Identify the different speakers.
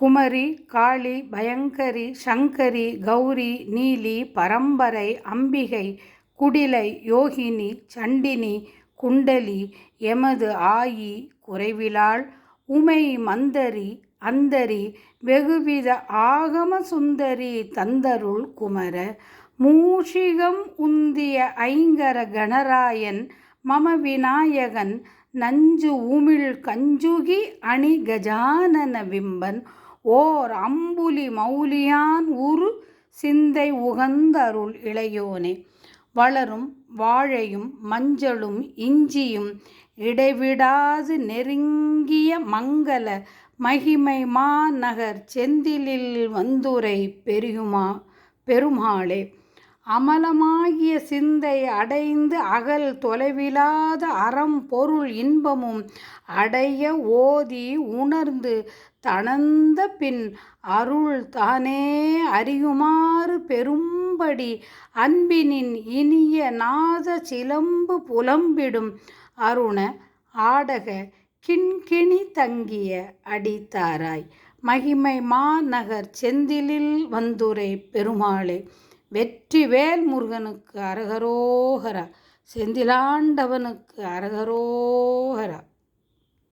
Speaker 1: குமரி, காளி, பயங்கரி, சங்கரி, கௌரி, நீலி, பரம்பரை, அம்பிகை, குடிலை, யோகினி, சண்டினி, குண்டலி, எமது ஆயி, குறைவிலாள், உமை, மந்தரி, அந்தரி, வெகுவித ஆகம சுந்தரி, தந்தருள் குமர, மூஷிகம் உந்திய ஐங்கர கணராயன், மம விநாயகன், நஞ்சு உமிழ் கஞ்சுகி அணி கஜானன விம்பன், ஓர் அம்புலி மௌலியான் உரு சிந்தை உகந்தருள் இளையோனே. வளரும் வாழையும் மஞ்சளும் இஞ்சியும் இடைவிடாது நெருங்கிய மங்கல மகிமை மாநகர் செந்திலில் வந்துரை பெருமாளே. அமலமாகிய சிந்தை அடைந்து அகல் தொலைவிலாத அறம் பொருள் இன்பமும் அடைய ஓதி உணர்ந்து தணந்த பின் அருள் தானே அறியுமாறு பெரும்படி அன்பினின் இனிய நாத சிலம்பு புலம்பிடும் அருண ஆடக கிண்கிணி தங்கிய அடித்தாராய். மகிமை மாநகர் செந்திலில் வந்துரை பெருமாளே. வெற்றிவேல் முருகனுக்கு அரகரோகரா. செந்திலாண்டவனுக்கு அரகரோகரா.